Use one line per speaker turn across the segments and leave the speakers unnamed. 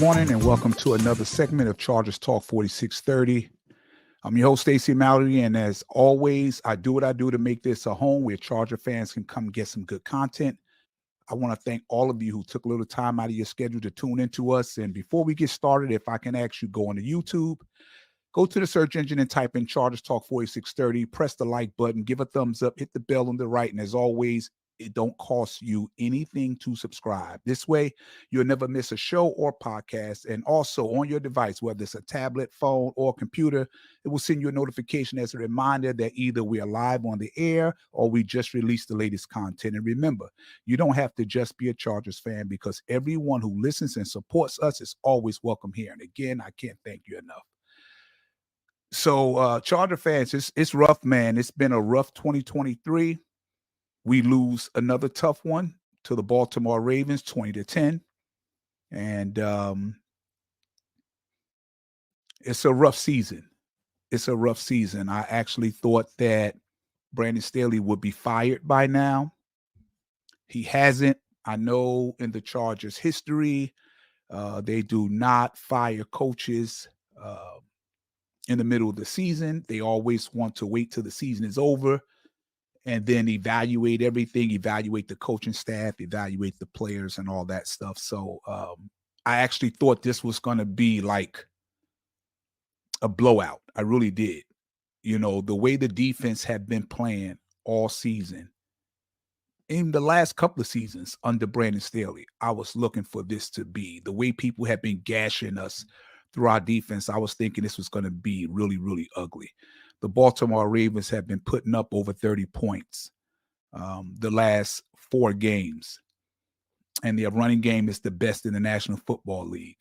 morning and welcome to another segment of Chargers Talk 4630. I'm your host, Stacey Mallory, and as always, I do what I do to make this a home where Charger fans can come get some good content. I want to thank all of you who took a little time out of your schedule to tune into us. And before we get started, if I can ask you, go on to YouTube, go to the search engine and type in Chargers Talk 4630, press the like button, give a thumbs up, hit the bell on the right, and as always, it don't cost you anything to subscribe. This way, you'll never miss a show or podcast. And also on your device, whether it's a tablet, phone, or computer, it will send you a notification as a reminder that either we are live on the air or we just released the latest content. And remember, you don't have to just be a Chargers fan because everyone who listens and supports us is always welcome here. And again, I can't thank you enough. So, Charger fans, it's rough, man. It's been a rough 2023. We lose another tough one to the Baltimore Ravens, 20-10. And it's a rough season. It's a rough season. I actually thought that Brandon Staley would be fired by now. He hasn't. I know in the Chargers history, they do not fire coaches in the middle of the season. They always want to wait till the season is over and then evaluate everything, evaluate the coaching staff, evaluate the players and all that stuff. So I actually thought this was going to be like a blowout. I really did. You know, the way the defense had been playing all season, in the last couple of seasons under Brandon Staley, I was looking for this to be the way people have been gashing us through our defense. I was thinking this was going to be really, really ugly. The Baltimore Ravens have been putting up over 30 points the last 4 games. And their running game is the best in the National Football League.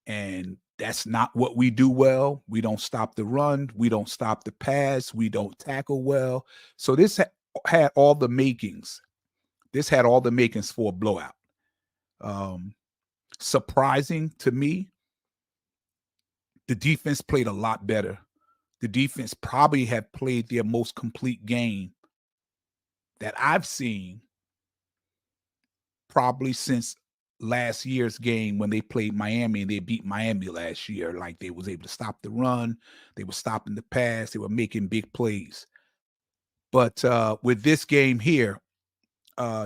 And that's not what we do well. We don't stop the run. We don't stop the pass. We don't tackle well. So this had all the makings. This had all the makings for a blowout. Surprising to me, the defense played a lot better. The defense probably have played their most complete game that I've seen probably since last year's game when they played Miami and they beat Miami last year. Like they was able to stop the run. They were stopping the pass. They were making big plays. But with this game here,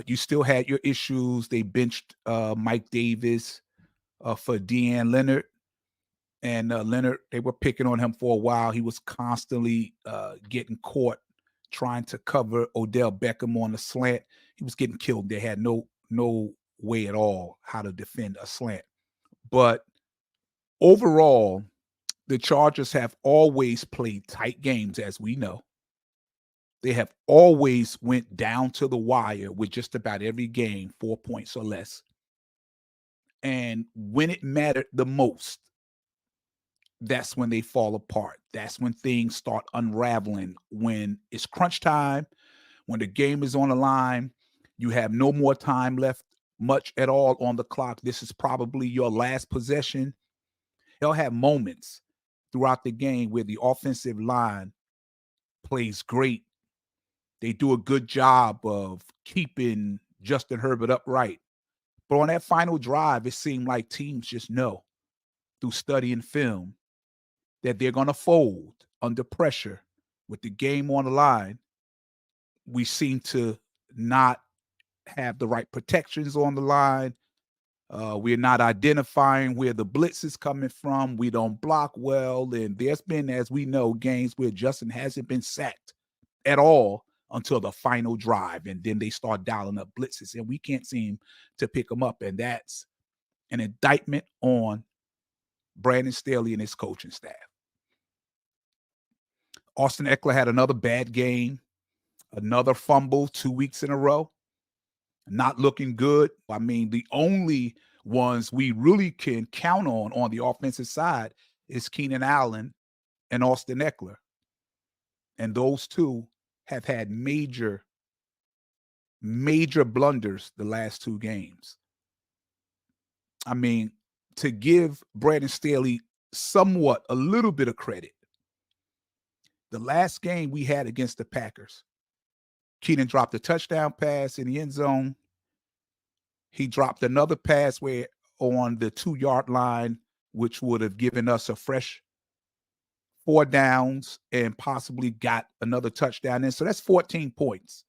you still had your issues. They benched Mike Davis for Deion Leonard. And Leonard, they were picking on him for a while. He was constantly getting caught trying to cover Odell Beckham on the slant. He was getting killed. They had no way at all how to defend a slant. But overall, the Chargers have always played tight games, as we know. They have always went down to the wire with just about every game, 4 points or less. And when it mattered the most, that's when they fall apart. That's when things start unraveling. When it's crunch time, when the game is on the line, you have no more time left, much at all on the clock. This is probably your last possession. They'll have moments throughout the game where the offensive line plays great. They do a good job of keeping Justin Herbert upright. But on that final drive, it seemed like teams just know through studying film that they're going to fold under pressure with the game on the line. We seem to not have the right protections on the line. We're not identifying where the blitz is coming from. We don't block well. And there's been, as we know, games where Justin hasn't been sacked at all until the final drive. And then they start dialing up blitzes and we can't seem to pick them up. And that's an indictment on Brandon Staley and his coaching staff. Austin Ekeler had another bad game, another fumble 2 weeks in a row. Not looking good. I mean, the only ones we really can count on the offensive side is Keenan Allen and Austin Ekeler. And those two have had major blunders the last 2 games. I mean, to give Brandon Staley somewhat a little bit of credit, the last game we had against the Packers, Keenan dropped a touchdown pass in the end zone. He dropped another pass where on the 2-yard line, which would have given us a fresh 4 downs and possibly got another touchdown in. So that's 14 points.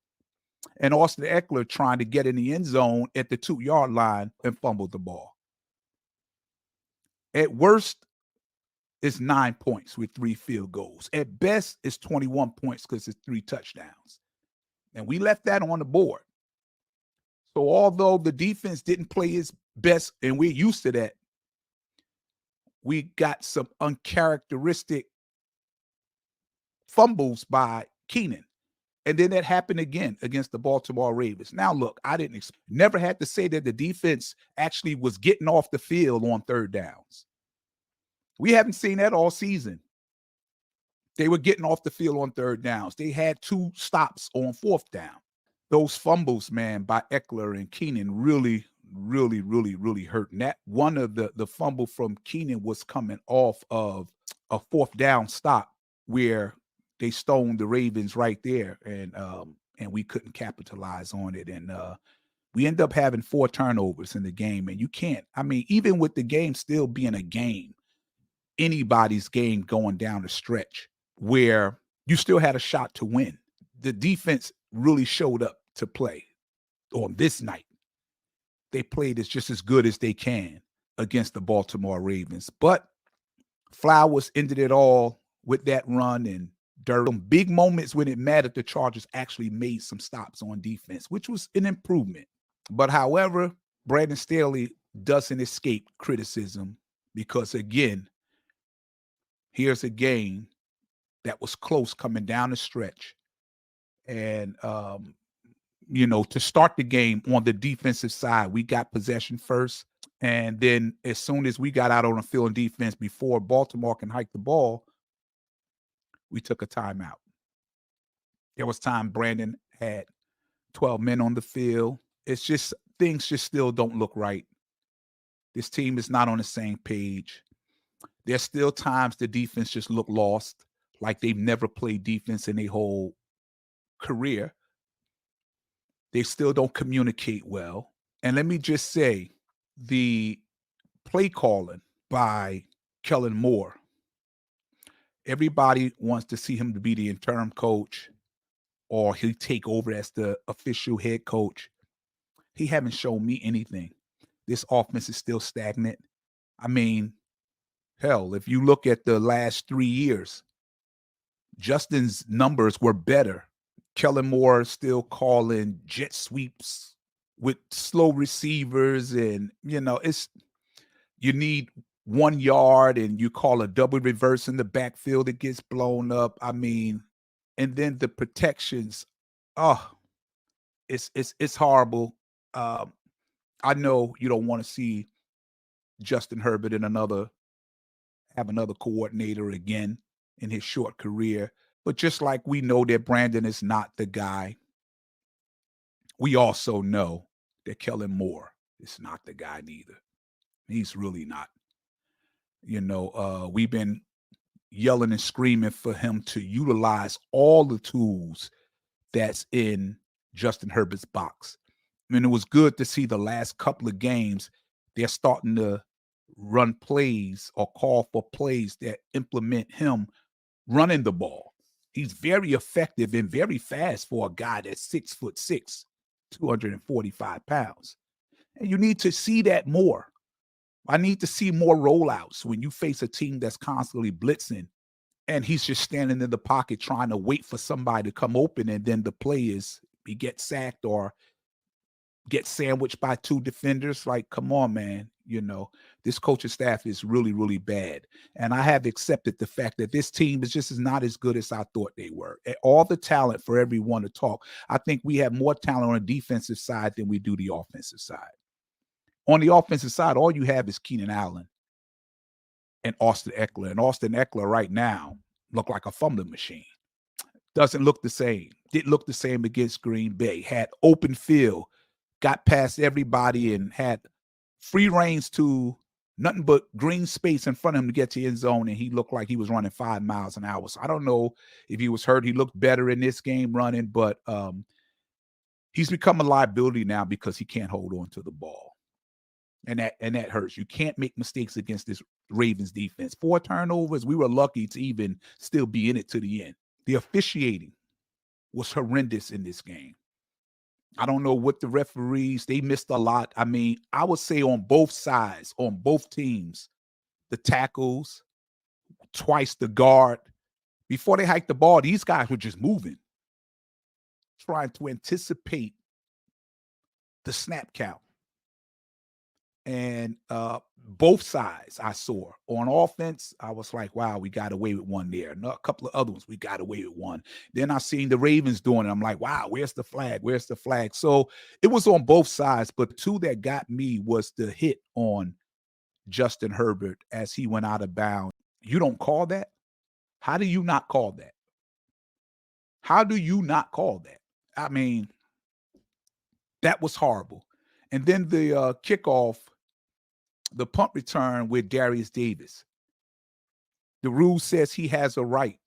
And Austin Ekeler trying to get in the end zone at the 2-yard line and fumbled the ball. At worst, it's 9 points with 3 field goals. At best, it's 21 points because it's 3 touchdowns. And we left that on the board. So although the defense didn't play its best, and we're used to that, we got some uncharacteristic fumbles by Keenan. And then that happened again against the Baltimore Ravens. Now, look, I never had to say that the defense actually was getting off the field on third downs. We haven't seen that all season. They were getting off the field on third downs. They had 2 stops on fourth down. Those fumbles, man, by Ekeler and Keenan really hurt. And that one of the fumble from Keenan was coming off of a fourth down stop where they stoned the Ravens right there, and we couldn't capitalize on it. And we end up having 4 turnovers in the game. And you can't, I mean, even with the game still being a game, anybody's game going down the stretch where you still had a shot to win. The defense really showed up to play on this night. They played as just as good as they can against the Baltimore Ravens. But Flowers ended it all with that run, and some big moments when it mattered, the Chargers actually made some stops on defense, which was an improvement. But however, Brandon Staley doesn't escape criticism because, again, here's a game that was close coming down the stretch. And, to start the game on the defensive side, we got possession first. And then as soon as we got out on the field in defense before Baltimore can hike the ball, we took a timeout. There was time Brandon had 12 men on the field. It's just, things just still don't look right. This team is not on the same page. There's still times the defense just look lost, like they've never played defense in their whole career. They still don't communicate well. And let me just say, the play calling by Kellen Moore, everybody wants to see him to be the interim coach or he'll take over as the official head coach. He haven't shown me anything. This offense is still stagnant. I mean, hell, if you look at the last 3 years, Justin's numbers were better. Kellen Moore still calling jet sweeps with slow receivers, and you need 1 yard and you call a double reverse in the backfield, it gets blown up. I mean, and then the protections, it's horrible. I know you don't want to see Justin Herbert have another coordinator again in his short career. But just like we know that Brandon is not the guy, we also know that Kellen Moore is not the guy neither. He's really not. We've been yelling and screaming for him to utilize all the tools that's in Justin Herbert's box. I mean, it was good to see the last couple of games, they're starting to run plays or call for plays that implement him running the ball. He's very effective and very fast for a guy that's 6'6", 245 pounds. And you need to see that more. I need to see more rollouts when you face a team that's constantly blitzing and he's just standing in the pocket trying to wait for somebody to come open, and then the play is he gets sacked or gets sandwiched by 2 defenders. Like, come on, man. This coaching staff is really, really bad. And I have accepted the fact that this team is not as good as I thought they were. All the talent for everyone to talk. I think we have more talent on the defensive side than we do the offensive side. On the offensive side, all you have is Keenan Allen and Austin Ekeler. And Austin Ekeler right now look like a fumbling machine. Doesn't look the same. Didn't look the same against Green Bay. Had open field, got past everybody and had free range to nothing but green space in front of him to get to the end zone, and he looked like he was running 5 miles an hour. So I don't know if he was hurt. He looked better in this game running, but he's become a liability now because he can't hold on to the ball. And that hurts. You can't make mistakes against this Ravens defense. 4 turnovers. We were lucky to even still be in it to the end. The officiating was horrendous in this game. I don't know what the referees, they missed a lot. I mean, I would say on both sides, on both teams, the tackles, twice the guard. Before they hiked the ball, these guys were just moving, trying to anticipate the snap count. And both sides I saw. On offense, I was like, wow, we got away with one there. A couple of other ones, we got away with one. Then I seen the Ravens doing it. I'm like, wow, where's the flag? Where's the flag? So it was on both sides, but two that got me was the hit on Justin Herbert as he went out of bounds. You don't call that? How do you not call that? How do you not call that? I mean, that was horrible. And then the kickoff, the punt return with Darius Davis. The rule says he has a right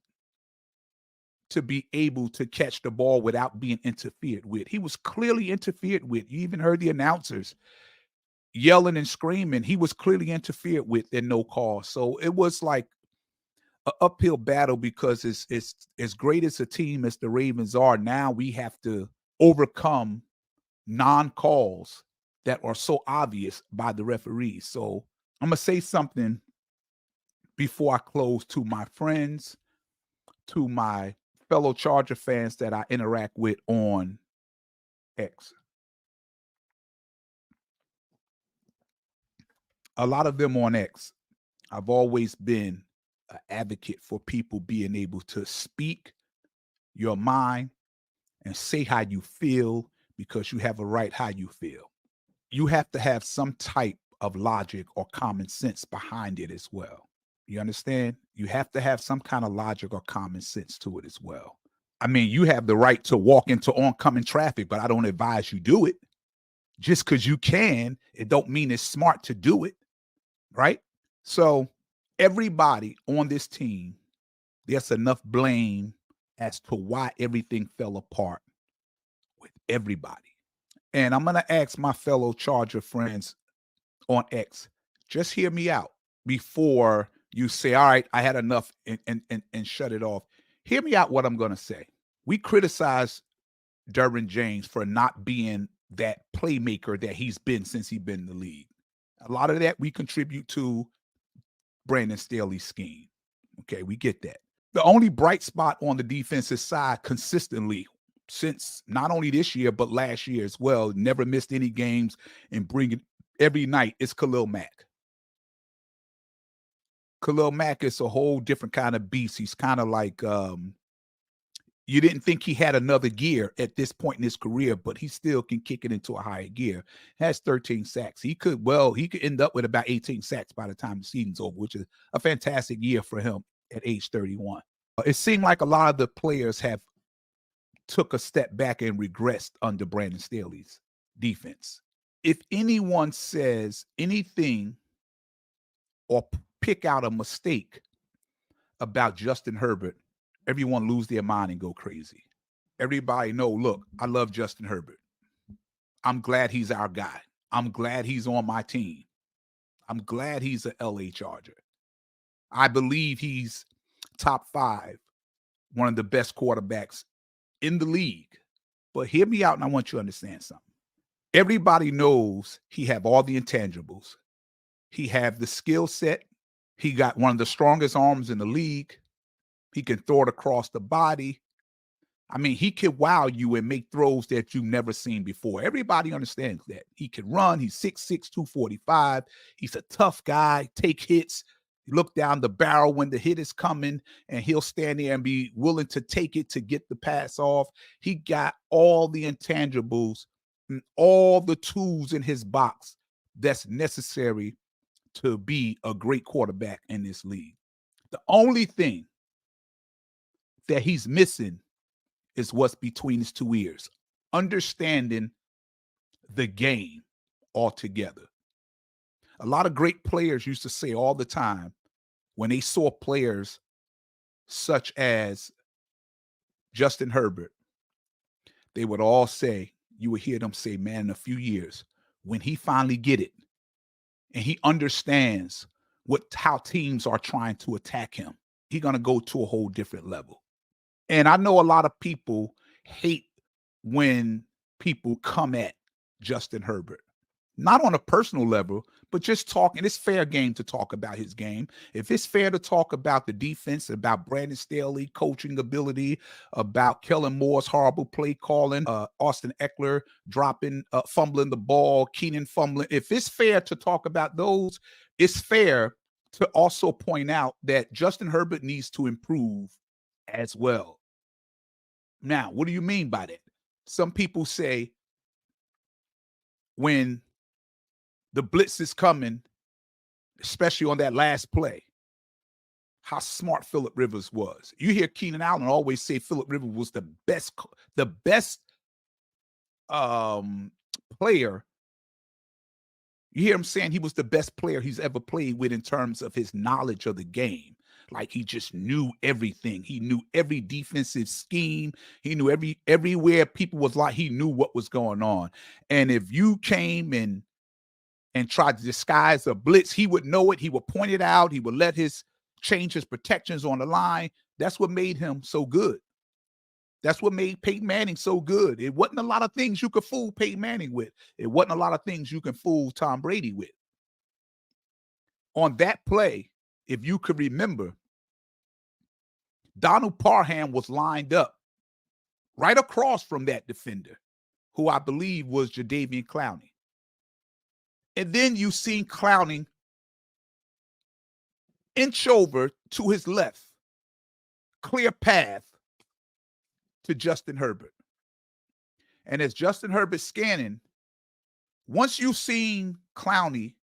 to be able to catch the ball without being interfered with. He was clearly interfered with. You even heard the announcers yelling and screaming. He was clearly interfered with and no call. So it was like an uphill battle because it's as great as a team as the Ravens are. Now we have to overcome non-calls that are so obvious by the referees. So I'm going to say something before I close to my friends, to my fellow Charger fans that I interact with on X. A lot of them on X, I've always been an advocate for people being able to speak your mind and say how you feel because you have a right how you feel. You have to have some type of logic or common sense behind it as well. You understand? You have to have some kind of logic or common sense to it as well. I mean, you have the right to walk into oncoming traffic, but I don't advise you do it. Just because you can, it don't mean it's smart to do it, right? So everybody on this team, there's enough blame as to why everything fell apart with everybody. And I'm going to ask my fellow Charger friends on X, just hear me out before you say, all right, I had enough and shut it off. Hear me out what I'm going to say. We criticize Derwin James for not being that playmaker that he's been since he's been in the league. A lot of that we contribute to Brandon Staley's scheme. Okay, we get that. The only bright spot on the defensive side consistently since not only this year, but last year as well, never missed any games and bringing every night is Khalil Mack. Khalil Mack is a whole different kind of beast. He's kind of like you didn't think he had another gear at this point in his career, but he still can kick it into a higher gear. Has 13 sacks. He could end up with about 18 sacks by the time the season's over, which is a fantastic year for him at age 31. It seemed like a lot of the players have took a step back and regressed under Brandon Staley's defense. If anyone says anything or pick out a mistake about Justin Herbert, everyone lose their mind and go crazy. Everybody know, look, I love Justin Herbert. I'm glad he's our guy. I'm glad he's on my team. I'm glad he's an LA Charger. I believe he's top 5, one of the best quarterbacks in the league. But hear me out, and I want you to understand something. Everybody knows he have all the intangibles. He have the skill set. He got one of the strongest arms in the league. He can throw it across the body. I mean, he can wow you and make throws that you've never seen before. Everybody understands that. He can run. He's 6'6", 245. He's a tough guy, take hits. Look down the barrel when the hit is coming, and he'll stand there and be willing to take it to get the pass off. He got all the intangibles and all the tools in his box that's necessary to be a great quarterback in this league. The only thing that he's missing is what's between his two ears, understanding the game altogether. A lot of great players used to say all the time when they saw players such as Justin Herbert, they would all say, you would hear them say, man, in a few years, when he finally get it, and he understands how teams are trying to attack him, he's going to go to a whole different level. And I know a lot of people hate when people come at Justin Herbert, not on a personal level, but just talking. It's fair game to talk about his game. If it's fair to talk about the defense, about Brandon Staley coaching ability, about Kellen Moore's horrible play calling, Austin Eckler fumbling the ball, Keenan fumbling. If it's fair to talk about those, it's fair to also point out that Justin Herbert needs to improve as well. Now, what do you mean by that? Some people say when the blitz is coming, especially on that last play, how smart Phillip Rivers was. You hear Keenan Allen always say Phillip Rivers was the best player. You hear him saying he was the best player he's ever played with in terms of his knowledge of the game. Like he just knew everything. He knew every defensive scheme. He knew everywhere people was like, he knew what was going on. And if you came and tried to disguise a blitz, he would know it. He would point it out. He would change his protections on the line. That's what made him so good. That's what made Peyton Manning so good. It wasn't a lot of things you could fool Peyton Manning with. It wasn't a lot of things you can fool Tom Brady with. On that play, if you could remember, Donald Parham was lined up right across from that defender, who I believe was Jadeveon Clowney. And then you seen Clowney inch over to his left, clear path to Justin Herbert. And as Justin Herbert scanning, once you seen Clowney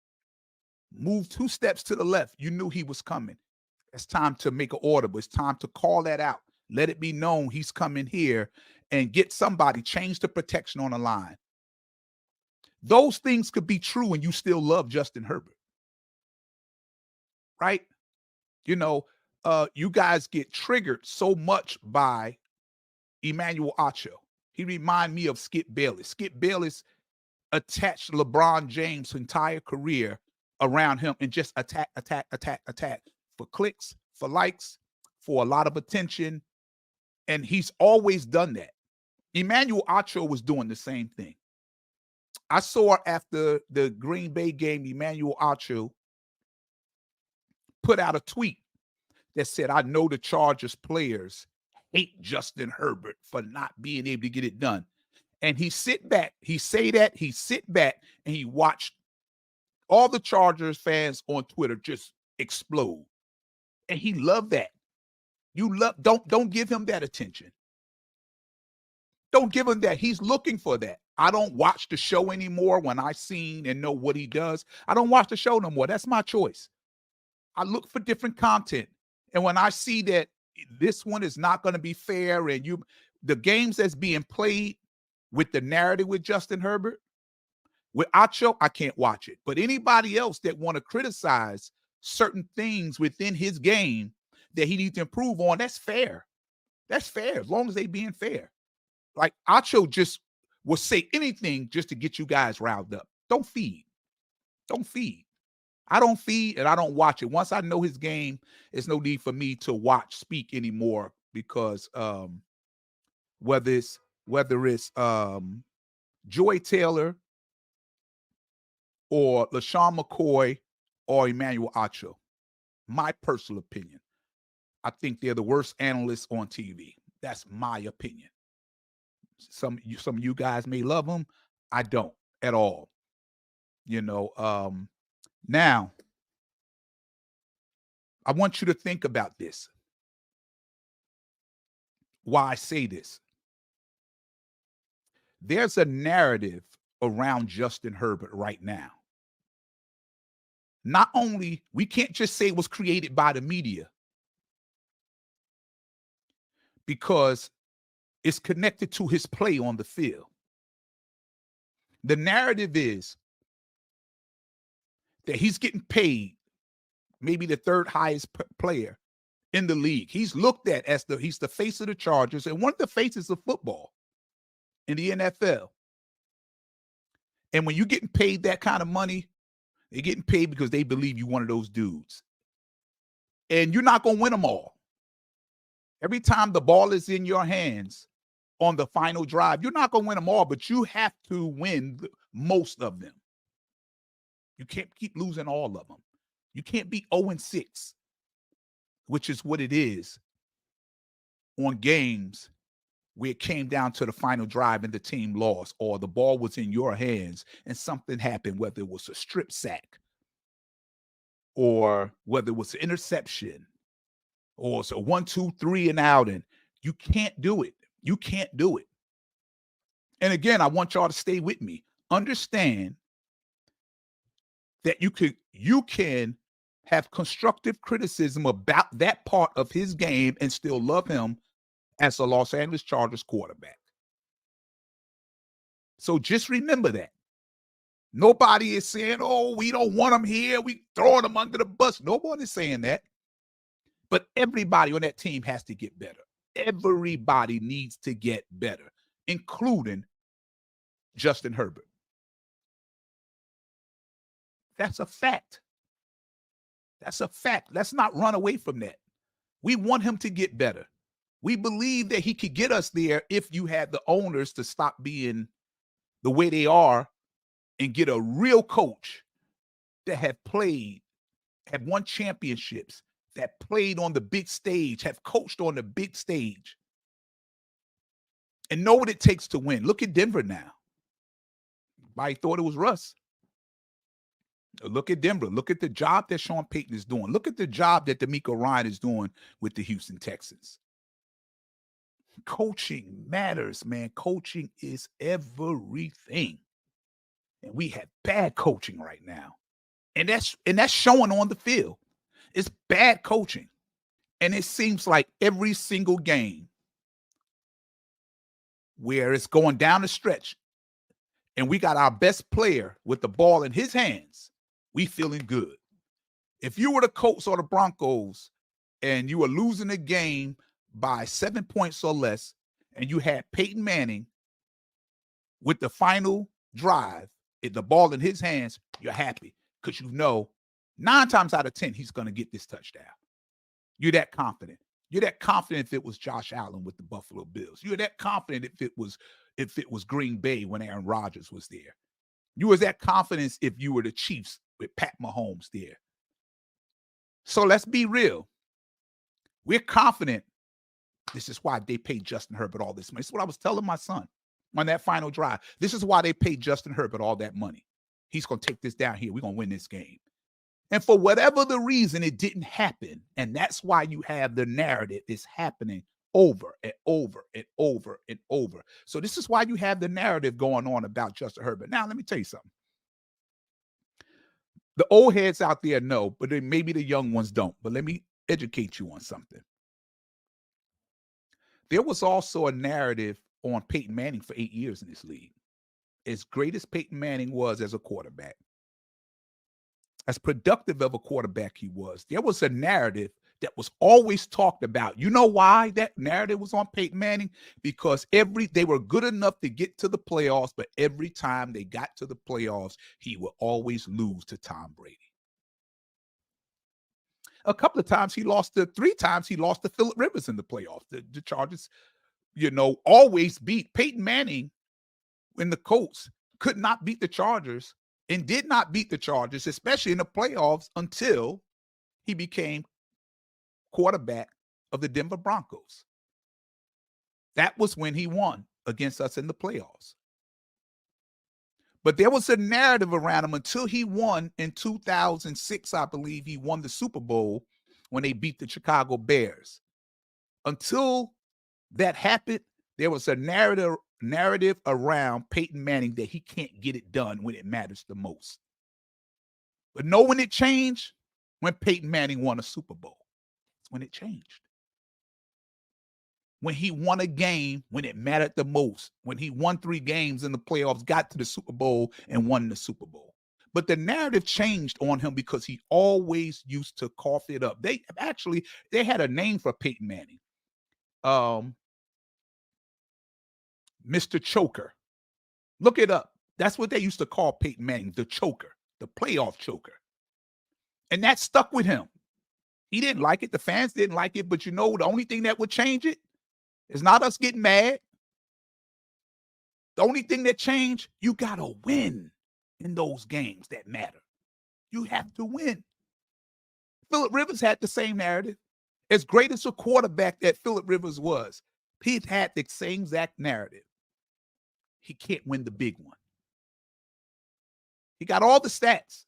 move 2 steps to the left, you knew he was coming. It's time to make an order, but it's time to call that out. Let it be known he's coming here and get somebody, change the protection on the line. Those things could be true and you still love Justin Herbert. Right? You know, you guys get triggered so much by Emmanuel Acho. He remind me of Skip Bayless. Skip Bayless attached LeBron James' entire career around him and just attack for clicks, for likes, for a lot of attention. And he's always done that. Emmanuel Acho was doing the same thing. I saw after the Green Bay game, Emmanuel Acho put out a tweet that said, I know the Chargers players hate Justin Herbert for not being able to get it done. And he sit back, he sit back and he watched all the Chargers fans on Twitter just explode. And he loved that. Don't give him that attention. Don't give him that. He's looking for that. I don't watch the show anymore when I seen and know what he does. I don't watch the show no more. That's my choice. I look for different content. And when I see that this one is not going to be fair and the games that's being played with the narrative with Justin Herbert, with Acho, I can't watch it. But anybody else that want to criticize certain things within his game that he needs to improve on, that's fair. That's fair, as long as they being fair. Like Acho just will say anything just to get you guys riled up. Don't feed. Don't feed. I don't feed and I don't watch it. Once I know his game, there's no need for me to speak anymore because whether it's Joy Taylor or LaShawn McCoy or Emmanuel Acho, my personal opinion, I think they're the worst analysts on TV. That's my opinion. Some of you guys may love them. I don't at all. Now, I want you to think about this. Why I say this. There's a narrative around Justin Herbert right now. Not only, we can't just say it was created by the media because it's connected to his play on the field. The narrative is that he's getting paid maybe the third highest player in the league. He's looked at as he's the face of the Chargers and one of the faces of football in the NFL. And when you're getting paid that kind of money, They're getting paid because they believe you one of those dudes. And you're not going to win them all. Every time the ball is in your hands on the final drive, you're not going to win them all, but you have to win most of them. You can't keep losing all of them. You can't be 0-6, which is what it is on games where it came down to the final drive and the team lost, or the ball was in your hands and something happened, whether it was a strip sack or whether it was an interception or it's a 1, 2, 3 and out, and you can't do it. You can't do it. And again, I want y'all to stay with me. Understand that you can have constructive criticism about that part of his game and still love him as a Los Angeles Chargers quarterback. So just remember that. Nobody is saying, oh, we don't want him here. We throwing him under the bus. No one is saying that. But everybody on that team has to get better. Everybody needs to get better, including Justin Herbert. That's a fact. That's a fact. Let's not run away from that. We want him to get better. We believe that he could get us there if you had the owners to stop being the way they are and get a real coach that have won championships, that played on the big stage, have coached on the big stage, and know what it takes to win. Look at Denver now. Everybody thought it was Russ. Look at Denver. Look at the job that Sean Payton is doing. Look at the job that DeMeco Ryan is doing with the Houston Texans. Coaching matters, man. Coaching is everything. And we have bad coaching right now. And that's showing on the field. It's bad coaching. And it seems like every single game where it's going down the stretch and we got our best player with the ball in his hands, we feeling good. If you were the Colts or the Broncos and you were losing the game by 7 points or less, and you had Peyton Manning with the final drive, the ball in his hands, you're happy because you know 9 times out of 10 he's going to get this touchdown. You're that confident. You're that confident if it was Josh Allen with the Buffalo Bills. You're that confident if it was Green Bay when Aaron Rodgers was there. You was that confidence if you were the Chiefs with Pat Mahomes there. So let's be real. We're confident. This is why they paid Justin Herbert all this money. This is what I was telling my son on that final drive. This is why they paid Justin Herbert all that money. He's going to take this down here. We're going to win this game. And for whatever the reason, it didn't happen. And that's why you have the narrative is happening over and over and over and over. So this is why you have the narrative going on about Justin Herbert. Now, let me tell you something. The old heads out there know, but maybe the young ones don't. But let me educate you on something. There was also a narrative on Peyton Manning for 8 years in this league. As great as Peyton Manning was as a quarterback, as productive of a quarterback he was, there was a narrative that was always talked about. You know why that narrative was on Peyton Manning? Because they were good enough to get to the playoffs, but every time they got to the playoffs, he would always lose to Tom Brady. A couple of times he lost to 3 times he lost to Phillip Rivers in the playoffs. The Chargers, always beat Peyton Manning when the Colts could not beat the Chargers and did not beat the Chargers, especially in the playoffs, until he became quarterback of the Denver Broncos. That was when he won against us in the playoffs. But there was a narrative around him until he won in 2006, I believe. He won the Super Bowl when they beat the Chicago Bears. Until that happened, there was a narrative around Peyton Manning that he can't get it done when it matters the most. But know when it changed? When Peyton Manning won a Super Bowl. That's when it changed. When he won a game when it mattered the most, when he won 3 games in the playoffs, got to the Super Bowl and won the Super Bowl. But the narrative changed on him because he always used to cough it up. They had a name for Peyton Manning. Mr. Choker. Look it up. That's what they used to call Peyton Manning, the choker. the playoff choker. And that stuck with him. He didn't like it. The fans didn't like it. But you know, the only thing that would change it is not us getting mad. The only thing that changed, you got to win in those games that matter. You have to win. Phillip Rivers had the same narrative. As great as a quarterback that Phillip Rivers was, he had the same exact narrative. He can't win the big one. He got all the stats.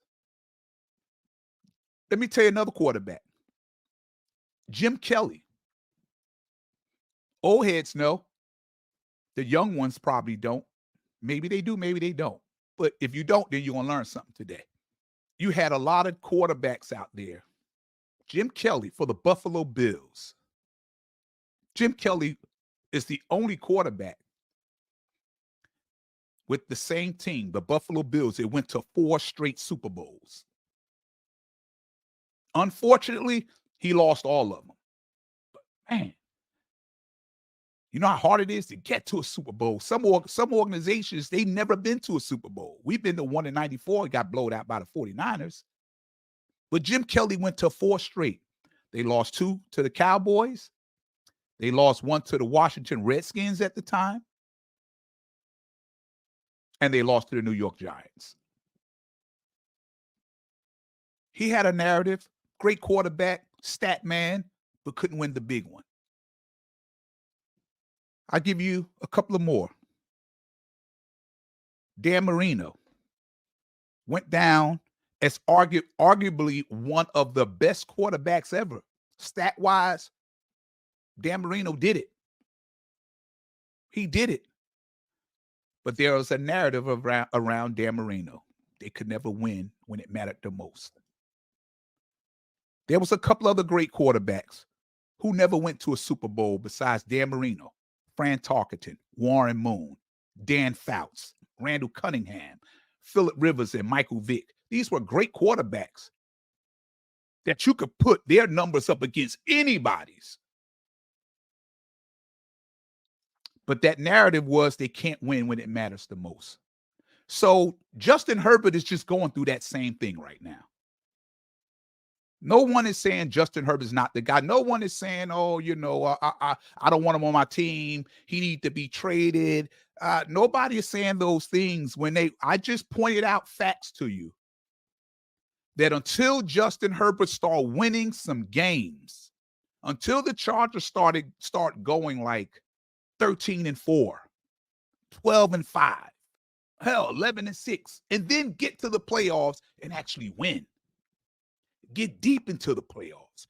Let me tell you another quarterback. Jim Kelly. Old heads know. The young ones probably don't. Maybe they do, maybe they don't. But if you don't, then you're going to learn something today. You had a lot of quarterbacks out there. Jim Kelly for the Buffalo Bills. Jim Kelly is the only quarterback with the same team, the Buffalo Bills. It went to 4 straight Super Bowls. Unfortunately, he lost all of them. But man, you know how hard it is to get to a Super Bowl. Some organizations, they've never been to a Super Bowl. We've been to one in 94, got blown out by the 49ers. But Jim Kelly went to 4 straight. They lost 2 to the Cowboys. They lost 1 to the Washington Redskins at the time. And they lost to the New York Giants. He had a narrative, great quarterback, stat man, but couldn't win the big one. I'll give you a couple of more. Dan Marino went down as arguably one of the best quarterbacks ever. Stat-wise, Dan Marino did it. He did it. But there was a narrative around Dan Marino. They could never win when it mattered the most. There was a couple other great quarterbacks who never went to a Super Bowl besides Dan Marino, Fran Tarkenton, Warren Moon, Dan Fouts, Randall Cunningham, Phillip Rivers, and Michael Vick. These were great quarterbacks that you could put their numbers up against anybody's. But that narrative was they can't win when it matters the most. So Justin Herbert is just going through that same thing right now. No one is saying Justin Herbert is not the guy. No one is saying, oh, you know, I don't want him on my team. He needs to be traded. Nobody is saying those things I just pointed out facts to you that until Justin Herbert started winning some games, until the Chargers start going like 13-4, 12-5, hell, 11-6, and then get to the playoffs and actually win. Get deep into the playoffs,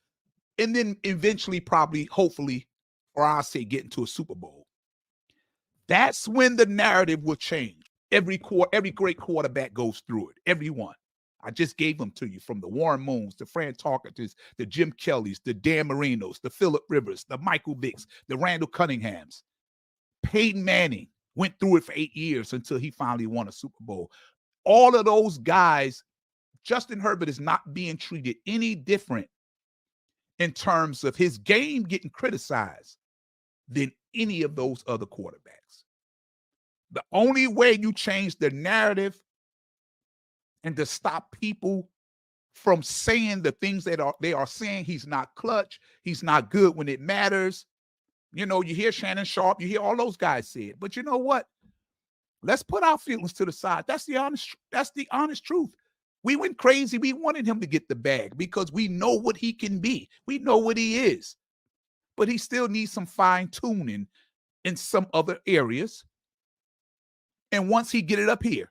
and then eventually, probably, hopefully, or I'll say get into a Super Bowl. That's when the narrative will change. Every great quarterback goes through it. Every one. I just gave them to you, from the Warren Moons, the Fran Tarkentons, the Jim Kellys, the Dan Marinos, the Phillip Rivers, the Michael Vicks, the Randall Cunninghams. Peyton Manning went through it for 8 years until he finally won a Super Bowl. All of those guys, Justin Herbert is not being treated any different in terms of his game getting criticized than any of those other quarterbacks. The only way you change the narrative and to stop people from saying the things that they are saying, he's not clutch, he's not good when it matters. You know, you hear Shannon Sharp, you hear all those guys say it. But you know what? Let's put our feelings to the side. That's the honest truth. We went crazy. We wanted him to get the bag because we know what he can be. We know what he is. But he still needs some fine-tuning in some other areas. And once he get it up here,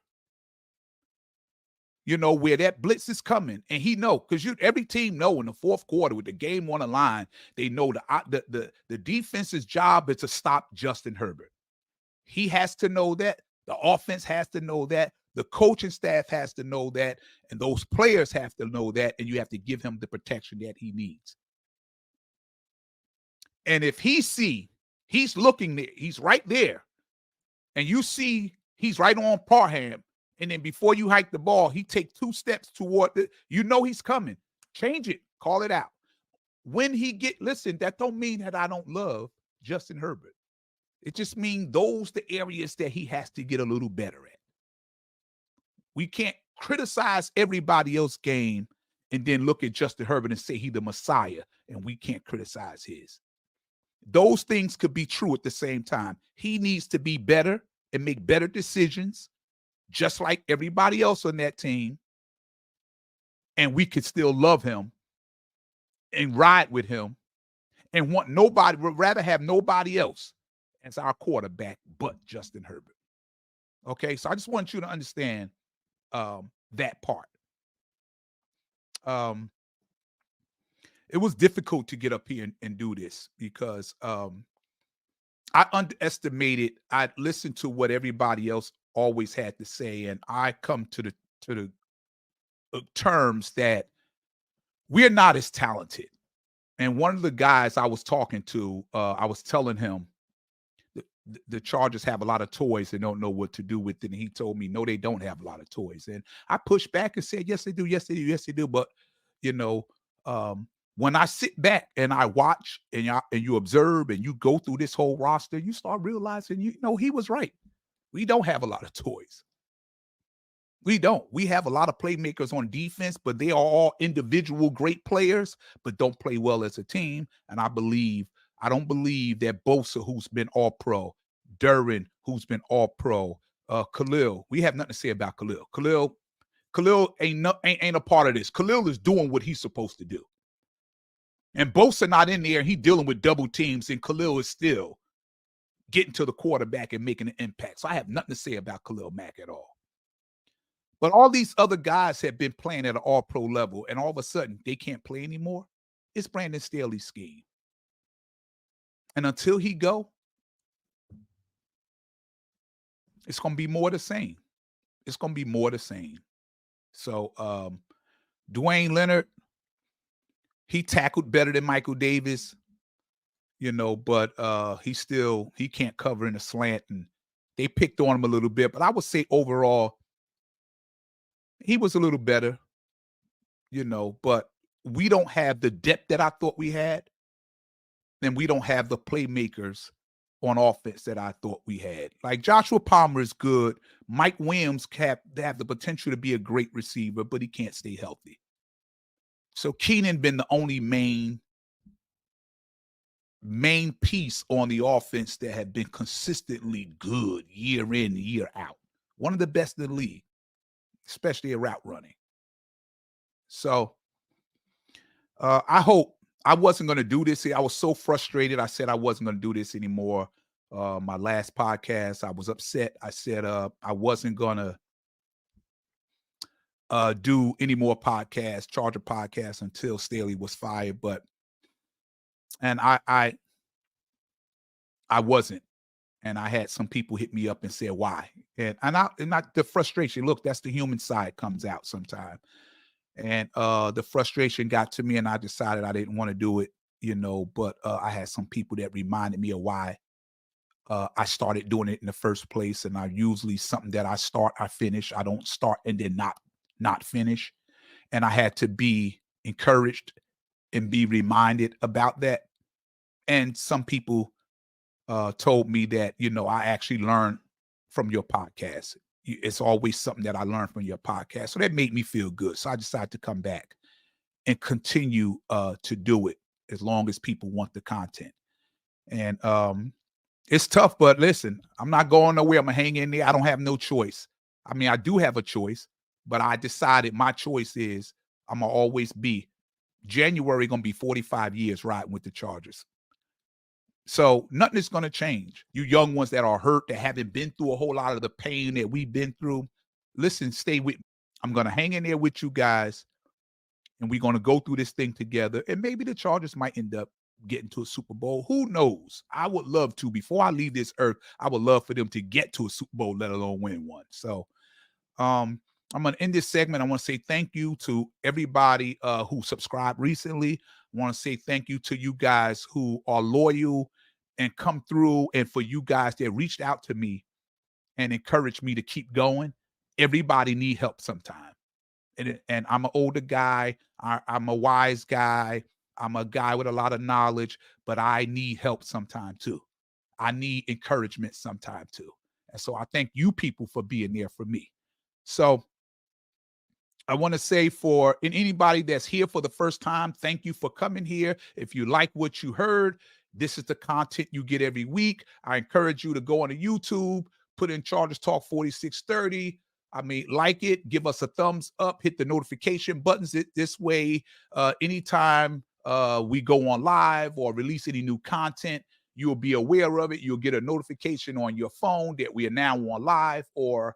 you know, where that blitz is coming, and he know, because every team know in the fourth quarter with the game on the line, they know the defense's job is to stop Justin Herbert. He has to know that. The offense has to know that. The coaching staff has to know that, and those players have to know that, and you have to give him the protection that he needs. And if he's looking there, he's right there, and you see he's right on Parham, and then before you hike the ball, he takes 2 steps toward you know he's coming. Change it. Call it out. When listen, that don't mean that I don't love Justin Herbert. It just means those the areas that he has to get a little better at. We can't criticize everybody else's game and then look at Justin Herbert and say he the Messiah and we can't criticize his. Those things could be true at the same time. He needs to be better and make better decisions, just like everybody else on that team. And we could still love him and ride with him and would rather have nobody else as our quarterback but Justin Herbert. Okay, so I just want you to understand that part. It was difficult to get up here and do this because I underestimated. I listened to what everybody else always had to say, and I come to the terms that we're not as talented. And one of the guys I was talking to, I was telling him the Chargers have a lot of toys and don't know what to do with it. And he told me, no, they don't have a lot of toys. And I pushed back and said, yes, they do. Yes, they do. Yes, they do. But, when I sit back and I watch and you observe and you go through this whole roster, you start realizing, he was right. We don't have a lot of toys. We don't. We have a lot of playmakers on defense, but they are all individual great players, but don't play well as a team. And I don't believe that Bosa, who's been all-pro, Duran, who's been all-pro, Khalil, we have nothing to say about Khalil. Khalil ain't a part of this. Khalil is doing what he's supposed to do. And Bosa not in there, he dealing with double teams, and Khalil is still getting to the quarterback and making an impact. So I have nothing to say about Khalil Mack at all. But all these other guys have been playing at an all-pro level, and all of a sudden they can't play anymore. It's Brandon Staley's scheme. And until he go, it's going to be more the same. It's going to be more the same. So Dwayne Leonard, he tackled better than Michael Davis, but he can't cover in a slant, and they picked on him a little bit. But I would say overall, he was a little better, but we don't have the depth that I thought we had, and we don't have the playmakers on offense that I thought we had. Like Joshua Palmer is good. Mike Williams have the potential to be a great receiver, but he can't stay healthy. So Keenan been the only main piece on the offense that had been consistently good year in, year out. One of the best in the league, especially at route running. So I wasn't going to do this. I was so frustrated. I said I wasn't going to do this anymore. My last podcast, I was upset. I said I wasn't going to do any more podcasts, Charger podcasts, until Staley was fired. And I wasn't. And I had some people hit me up and say why. And not the frustration. Look, that's the human side comes out sometime. And the frustration got to me, and I decided I didn't want to do it, but I had some people that reminded me of why I started doing it in the first place. And I usually something that I start, I finish. I don't start and then not finish. And I had to be encouraged and be reminded about that. And some people told me that, I actually learned from your podcast. It's always something that I learned from your podcast. So that made me feel good. So I decided to come back and continue to do it as long as people want the content. And it's tough, but listen, I'm not going nowhere. I'm going to hang in there. I don't have no choice. I mean, I do have a choice, but I decided my choice is I'm going to always be. January going to be 45 years riding with the Chargers. So nothing is going to change. You young ones that are hurt, that haven't been through a whole lot of the pain that we've been through, listen, stay with me. I'm going to hang in there with you guys, and we're going to go through this thing together. And maybe the Chargers might end up getting to a Super Bowl. Who knows? I would love to. Before I leave this earth, I would love for them to get to a Super Bowl, let alone win one. So I'm going to end this segment. I want to say thank you to everybody who subscribed recently. I want to say thank you to you guys who are loyal and come through, and for you guys that reached out to me and encouraged me to keep going. Everybody need help sometime. And I'm an older guy. I'm a wise guy. I'm a guy with a lot of knowledge, but I need help sometime too. I need encouragement sometime too. And so I thank you people for being there for me. So I want to say for anybody that's here for the first time, thank you for coming here. If you like what you heard, this is the content you get every week. I encourage you to go on to YouTube, put in Chargers Talk 4630. I mean, like it, give us a thumbs up, hit the notification buttons. This way, anytime we go on live or release any new content, you'll be aware of it. You'll get a notification on your phone that we are now on live, or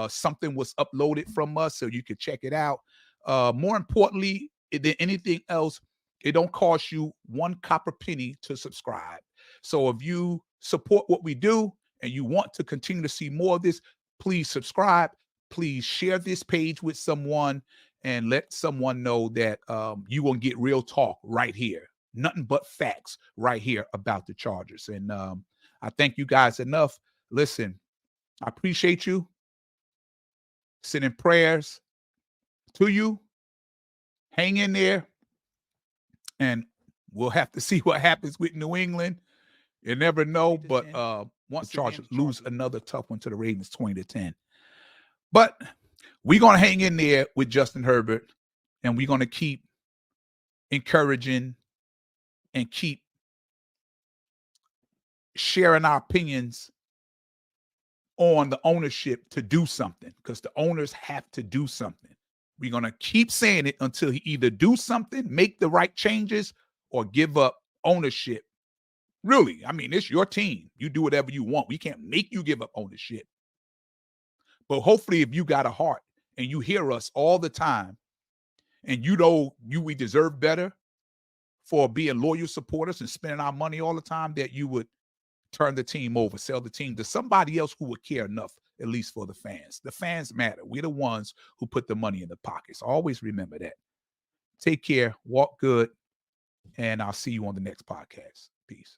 something was uploaded from us, so you can check it out. More importantly than anything else, it don't cost you one copper penny to subscribe. So if you support what we do and you want to continue to see more of this, please subscribe. Please share this page with someone and let someone know that you will get real talk right here. Nothing but facts right here about the Chargers. And I thank you guys enough. Listen, I appreciate you. Sending prayers to you. Hang in there. And we'll have to see what happens with New England. You never know. But once the Chargers lose another tough one to the Ravens 20-10. But we're going to hang in there with Justin Herbert. And we're going to keep encouraging and keep sharing our opinions on the ownership to do something, because the owners have to do something. We're going to keep saying it until he either do something, make the right changes, or give up ownership. Really, I mean, it's your team. You do whatever you want. We can't make you give up ownership. But hopefully, if you got a heart and you hear us all the time and you know we deserve better for being loyal supporters and spending our money all the time, that you would turn the team over, sell the team to somebody else who would care enough, at least for the fans. The fans matter. We're the ones who put the money in the pockets. Always remember that. Take care, walk good, and I'll see you on the next podcast. Peace.